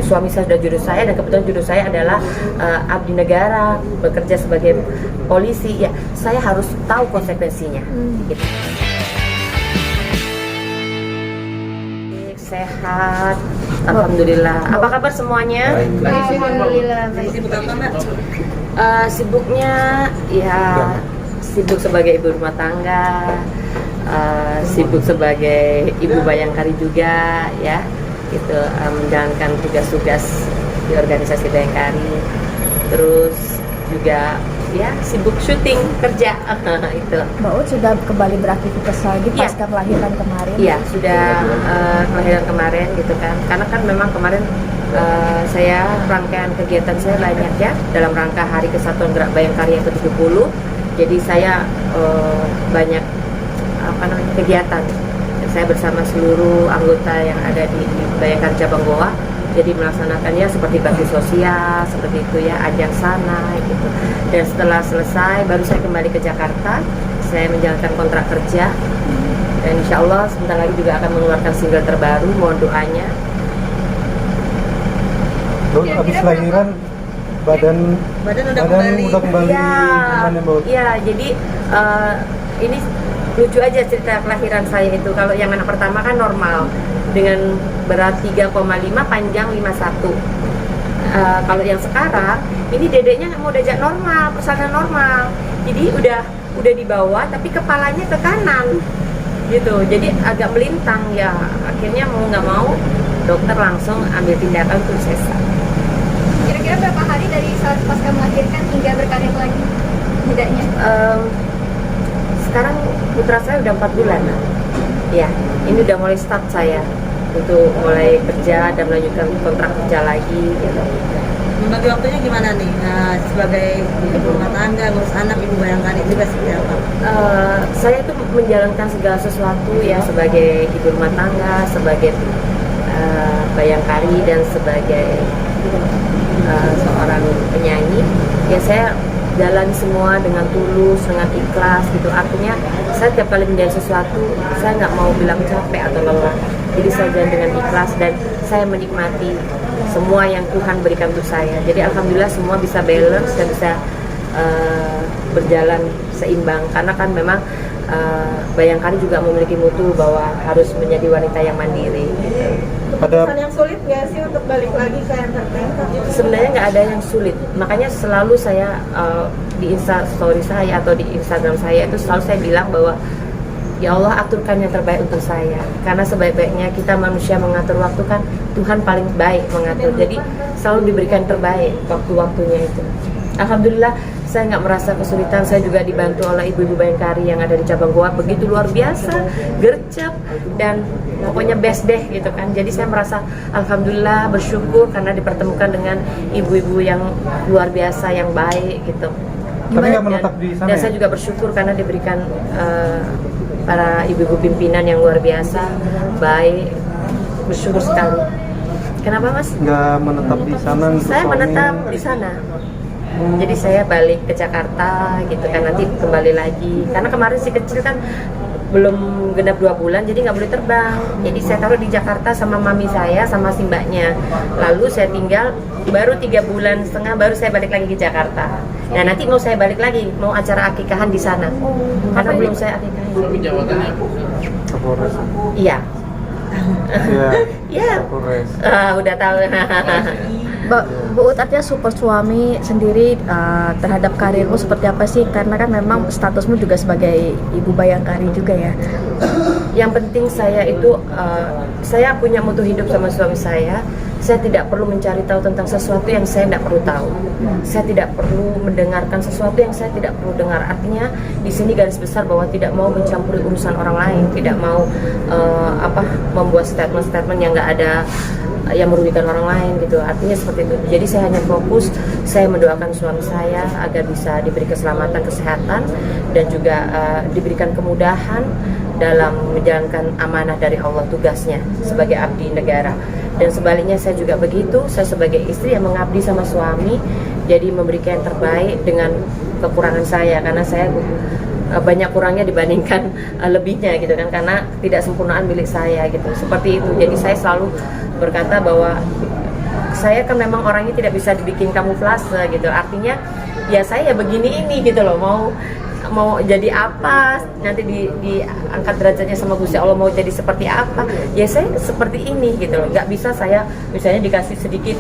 suami saya sudah jodoh saya, dan kebetulan jodoh saya adalah abdi negara, bekerja sebagai polisi, ya saya harus tahu konsekuensinya. Gitu. Sehat, alhamdulillah. Apa kabar semuanya? Alhamdulillah. Sibuk apa, Mbak? Sibuknya ya sibuk sebagai ibu rumah tangga, sibuk sebagai ibu Bayangkari juga ya, gitu, menjalankan tugas-tugas di organisasi Bayangkari, terus juga ya sibuk syuting kerja itu. Mbak Ut sudah kembali beraktivitas lagi Iya. pasca kelahiran kemarin. Iya, sudah kelahiran kemarin gitu kan, karena kan memang kemarin saya rangkaian kegiatan saya banyak ya dalam rangka Hari Kesatuan Gerak Bayangkari yang ke-70. Jadi saya banyak kegiatan. Saya bersama seluruh anggota yang ada di Bayangkari Cabang Goa. Jadi melaksanakannya seperti bakti sosial, seperti itu ya, ajang sana gitu. Dan setelah selesai baru saya kembali ke Jakarta. Saya menjalankan kontrak kerja. Dan insya Allah sebentar lagi juga akan mengeluarkan single terbaru, mohon doanya. Habis lahiran badan udah kembali. gimana, Mbak? Iya, jadi ini lucu aja cerita kelahiran saya itu. Kalau yang anak pertama kan normal dengan berat 3,5, panjang 51. Kalau yang sekarang ini dedeknya mau diajak normal, persalinan normal. Jadi udah di bawah tapi kepalanya ke kanan. Gitu. Jadi agak melintang ya. Akhirnya mau nggak mau dokter langsung ambil tindakan untuk sesar. Kira-kira berapa hari dari saat pasca melahirkan hingga berkarir lagi jedanya? Sekarang putra saya udah 4 bulan. Ya, ini udah mulai start saya untuk mulai kerja dan melanjutkan kontrak kerja lagi gitu. Membagi waktunya gimana nih? Sebagai ibu rumah tangga, ngurus anak, ibu Bayangkari juga seperti apa? Saya tuh menjalankan segala sesuatu ya, sebagai ibu rumah tangga, sebagai Bayangkari, dan sebagai seorang penyanyi. Ya saya jalan semua dengan tulus, dengan ikhlas gitu. Artinya saya tiap kali menjalani sesuatu, saya nggak mau bilang capek atau lelah. Jadi saya jalan dengan ikhlas dan saya menikmati semua yang Tuhan berikan untuk saya. Jadi alhamdulillah semua bisa balance dan bisa berjalan seimbang. Karena kan memang Bayangkari juga memiliki mutu bahwa harus menjadi wanita yang mandiri. Gitu. Keputusan yang sulit nggak sih untuk balik lagi ke entertain? Sebenarnya nggak ada yang sulit, makanya selalu saya di Instastory saya atau di Instagram saya itu selalu saya bilang bahwa ya Allah aturkan yang terbaik untuk saya, karena sebaik-baiknya kita manusia mengatur waktu kan Tuhan paling baik mengatur, jadi selalu diberikan terbaik waktu-waktunya itu. Alhamdulillah saya nggak merasa kesulitan. Saya juga dibantu oleh ibu-ibu Bayangkari yang ada di cabang Goa, begitu luar biasa, gercep dan pokoknya best deh gitu kan. Jadi saya merasa alhamdulillah bersyukur karena dipertemukan dengan ibu-ibu yang luar biasa, yang baik gitu. Tapi nggak menetap di sana Dan ya? saya juga bersyukur karena diberikan para ibu-ibu pimpinan yang luar biasa, baik, bersyukur sekali. Kenapa Mas? Nggak menetap di sana untuk Saya suami? menetap di sana. Jadi saya balik ke Jakarta gitu kan, nanti kembali lagi. Karena kemarin si kecil kan belum genap 2 bulan, jadi nggak boleh terbang. Jadi saya taruh di Jakarta sama mami saya, sama si mbaknya. Lalu saya tinggal baru 3,5 bulan, baru saya balik lagi ke Jakarta. Nah nanti mau saya balik lagi, mau acara akikahan di sana. Karena belum saya akikahan. Kapolres. Iya. Iya. Iya. Kapolres. Udah tahu. Bu Ut, artinya support suami sendiri terhadap karirmu seperti apa sih? Karena kan memang statusmu juga sebagai ibu Bayangkari juga ya. Yang penting saya itu, saya punya mutu hidup sama suami saya. Saya tidak perlu mencari tahu tentang sesuatu yang saya tidak perlu tahu. Saya tidak perlu mendengarkan sesuatu yang saya tidak perlu dengar. Artinya di sini garis besar bahwa tidak mau mencampuri urusan orang lain, tidak mau membuat statement-statement yang nggak ada yang merugikan orang lain gitu. Artinya seperti itu. Jadi saya hanya fokus, saya mendoakan suami saya agar bisa diberi keselamatan, kesehatan, dan juga diberikan kemudahan dalam menjalankan amanah dari Allah, tugasnya sebagai abdi negara. Dan sebaliknya saya juga begitu, saya sebagai istri yang mengabdi sama suami, jadi memberikan yang terbaik dengan kekurangan saya, karena saya banyak kurangnya dibandingkan lebihnya gitu kan, karena tidak sempurnaan milik saya gitu, seperti itu. Jadi saya selalu berkata bahwa saya kan memang orangnya tidak bisa dibikin kamuflase gitu, artinya ya saya ya begini ini gitu loh, mau jadi apa nanti diangkat derajatnya sama Gusti Allah, mau jadi seperti apa ya saya seperti ini gitu loh. Nggak bisa saya misalnya dikasih sedikit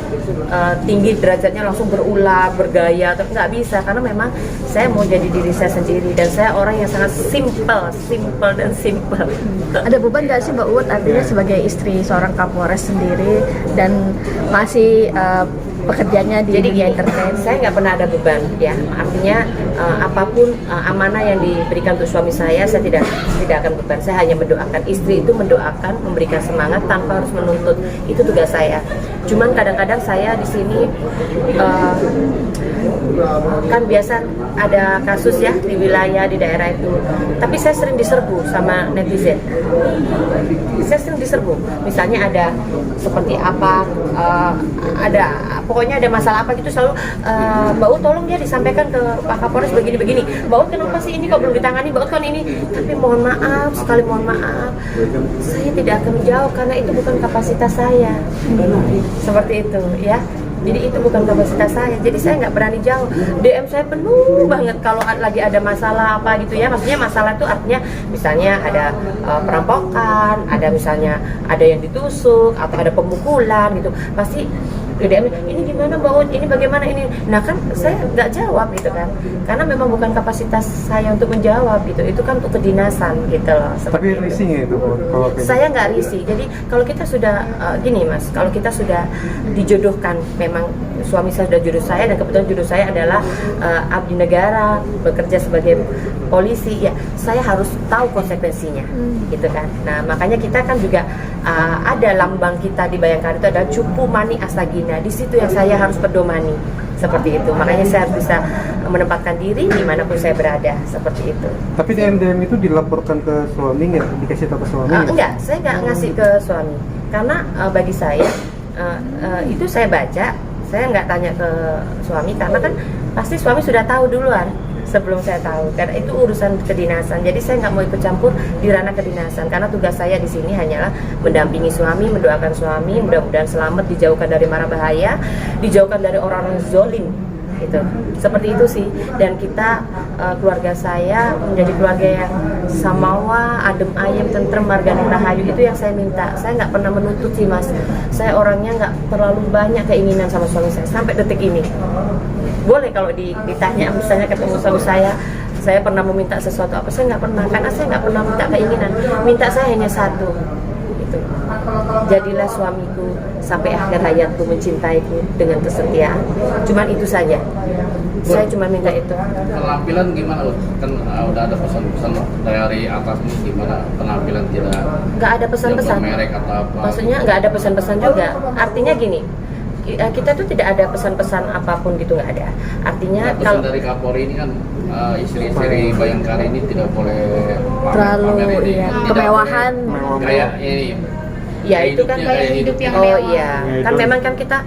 tinggi derajatnya langsung berulah bergaya, atau nggak bisa, karena memang saya mau jadi diri saya sendiri dan saya orang yang sangat simple dan simple. Ada beban nggak sih Mbak Uut artinya sebagai istri seorang Kapolres sendiri dan masih pekerjaannya di Jadi dunia gini, entertain? saya nggak pernah ada beban ya, artinya apapun amanah yang diberikan untuk suami saya tidak akan beban. Saya hanya mendoakan, istri itu mendoakan, memberikan semangat tanpa harus menuntut, itu tugas saya. Cuman kadang-kadang saya di sini kan biasa ada kasus ya di wilayah di daerah itu, tapi saya sering diserbu sama netizen. Saya sering diserbu, misalnya ada seperti apa, pokoknya ada masalah apa gitu selalu Mbak Ut tolong dia disampaikan ke Pak Kapolres begini-begini. Mbak Ut kenapa sih ini kok belum ditangani, Mbak Ut kan ini. Tapi mohon maaf, sekali mohon maaf, saya tidak akan menjawab karena itu bukan kapasitas saya. Seperti itu ya. Jadi itu bukan kapasitas saya, jadi saya nggak berani jawab. DM saya penuh banget kalau lagi ada masalah apa gitu ya. Maksudnya masalah itu artinya misalnya ada perampokan, ada misalnya ada yang ditusuk atau ada pemukulan gitu. Pasti DM, ini gimana Mbak Ut, ini bagaimana ini. Nah kan saya nggak jawab gitu kan, karena memang bukan kapasitas saya untuk menjawab gitu. Itu kan untuk kedinasan gitu loh. Tapi risih nggak itu kalau kayak Saya nggak risih. Jadi kalau kita sudah gini Mas, kalau kita sudah dijodohkan, memang suami saya sudah jodoh saya dan kebetulan jodoh saya adalah abdi negara, bekerja sebagai polisi, ya saya harus tahu konsekuensinya, gitu kan. Nah makanya kita kan juga ada lambang kita di Bayangkari itu ada Cupu Mani Astagina. Di situ yang saya harus pedomani seperti itu. Makanya saya harus bisa menempatkan diri dimanapun saya berada seperti itu. Tapi DM itu dilaporkan ke suami nggak? Dikasih tahu ke suami nggak? Enggak, saya nggak ngasih ke suami karena bagi saya itu saya baca, saya nggak tanya ke suami karena kan pasti suami sudah tahu duluan sebelum saya tahu, karena itu urusan kedinasan. Jadi saya nggak mau ikut campur di ranah kedinasan karena tugas saya di sini hanyalah mendampingi suami, mendoakan suami, mudah-mudahan selamat, dijauhkan dari mara bahaya, dijauhkan dari orang-orang zolim gitu. Seperti itu sih. Dan kita keluarga saya menjadi keluarga yang samawa, adem ayem, tentrem, margani rahayu, itu yang saya minta. Saya nggak pernah menuntut sih Mas. Saya orangnya nggak terlalu banyak keinginan sama suami saya sampai detik ini. Boleh kalau ditanya misalnya ketemu suami saya pernah meminta sesuatu apa, saya nggak pernah, karena saya nggak pernah minta keinginan. Minta saya hanya satu, gitu. Jadilah suamiku sampai akhir hayatku, mencintaiku dengan kesetiaan. Cuman itu saja. Saya cuma minta itu. Penampilan gimana? Kan udah ada pesan-pesan dari atas nih, gimana penampilan tidak? Nggak ada pesan-pesan. Merek atau apa? Maksudnya nggak ada pesan-pesan juga. Artinya gini, kita tuh tidak ada pesan-pesan apapun gitu, nggak ada. Artinya Pesan kalau dari Kapolri ini kan istri-istri Bayangkari ini tidak boleh Terlalu ini, tidak kemewahan. boleh kayak ini. ya itu kan gaya hidup yang oh mewah. iya kan memang kan kita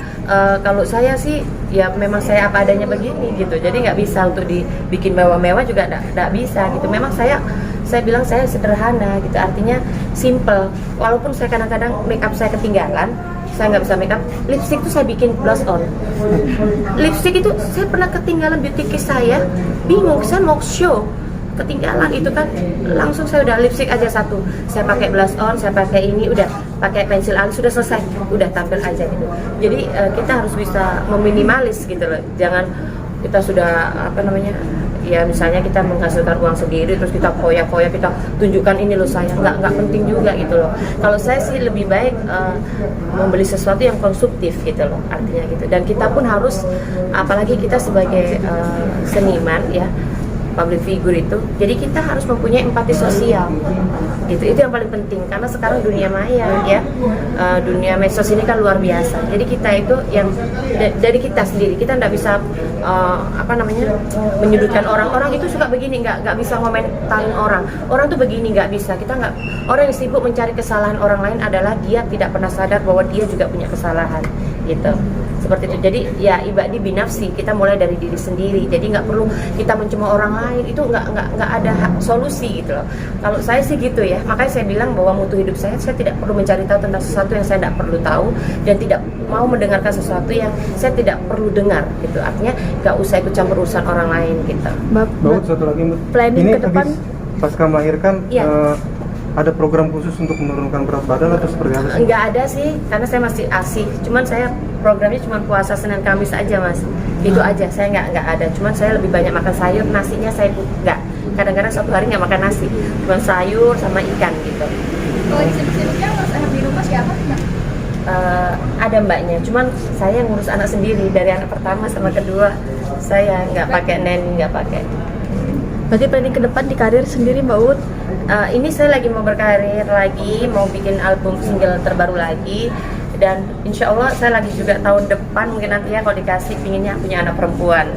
kalau saya sih ya memang saya apa adanya begini gitu, jadi nggak bisa untuk dibikin mewah-mewah juga nggak bisa gitu. Memang saya bilang saya sederhana gitu, artinya simple. Walaupun saya kadang-kadang make up saya ketinggalan, saya nggak bisa make up, lipstick itu saya bikin blush on. Lipstick itu saya pernah ketinggalan beauty kit saya, bingung, saya mau show ketinggalan itu kan, langsung saya udah lipstick aja satu, saya pakai blush on, saya pakai ini, udah pakai pensil alis, sudah selesai, udah tampil aja gitu. Jadi kita harus bisa meminimalis gitu loh, jangan kita sudah apa namanya ya, misalnya kita menghasilkan uang sendiri terus kita foya-foya, kita tunjukkan ini loh saya, nggak penting juga gitu loh. Kalau saya sih lebih baik membeli sesuatu yang konsumtif gitu loh, artinya gitu. Dan kita pun harus, apalagi kita sebagai seniman ya, public figure itu, jadi kita harus mempunyai empati sosial gitu. Itu yang paling penting karena sekarang dunia maya ya, dunia medsos ini kan luar biasa. Jadi kita itu yang dari kita sendiri, kita nggak bisa apa namanya menyudutkan orang itu suka begini, nggak bisa ngomentarin orang tuh begini, nggak bisa. Kita nggak, orang yang sibuk mencari kesalahan orang lain adalah dia tidak pernah sadar bahwa dia juga punya kesalahan gitu. Seperti itu. Jadi ya ibadi binafsi, kita mulai dari diri sendiri. Jadi nggak perlu kita mencemooh orang lain, itu nggak ada solusi gitu loh. Kalau saya sih gitu ya, makanya saya bilang bahwa mutu hidup saya tidak perlu mencari tahu tentang sesuatu yang saya tidak perlu tahu, dan tidak mau mendengarkan sesuatu yang saya tidak perlu dengar gitu. Artinya nggak usah ikut campur urusan orang lain gitu. Mbak, Baut satu lagi Mbak. planning Ini ke depan? habis pasca melahirkan Iya. ada program khusus untuk menurunkan berat badan atau seperti apa sih? Nggak ada sih, karena saya masih ASI. Cuman saya programnya cuma puasa Senin Kamis aja mas. Itu aja, saya nggak ada. Cuman saya lebih banyak makan sayur, nasinya saya nggak. Kadang-kadang satu hari nggak makan nasi, cuma sayur sama ikan gitu. Kalau disibuk-sibuknya ngurus anak di rumah siapa Mbak? Ada mbaknya, cuman saya ngurus anak sendiri dari anak pertama sama kedua. Saya nggak pakai nanny, nggak pakai. Berarti planning ke depan di karir sendiri Mbak Ut? Ini saya lagi mau berkarir lagi, mau bikin album single terbaru lagi, dan insya Allah saya lagi juga tahun depan mungkin nanti ya kalau dikasih pinginnya punya anak perempuan.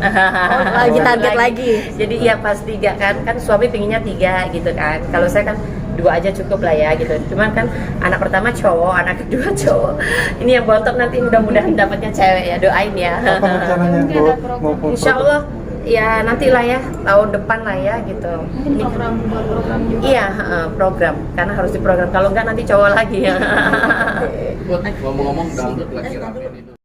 Lagi target lagi. Jadi ya pas 3 kan suami pinginnya 3 gitu kan. Kalau saya kan 2 aja cukup lah ya gitu. Cuman kan anak pertama cowok, anak kedua cowok. Ini yang bontot nanti mudah-mudahan dapatnya cewek ya, doain ya. Apa rencananya Baut mau Insya Allah ya nantilah ya tahun depan lah ya gitu. Ini Program juga. iya program, karena harus diprogram. Kalau enggak nanti cowok lagi ya. Buat ngomong-ngomong dangdut lagi rame nih.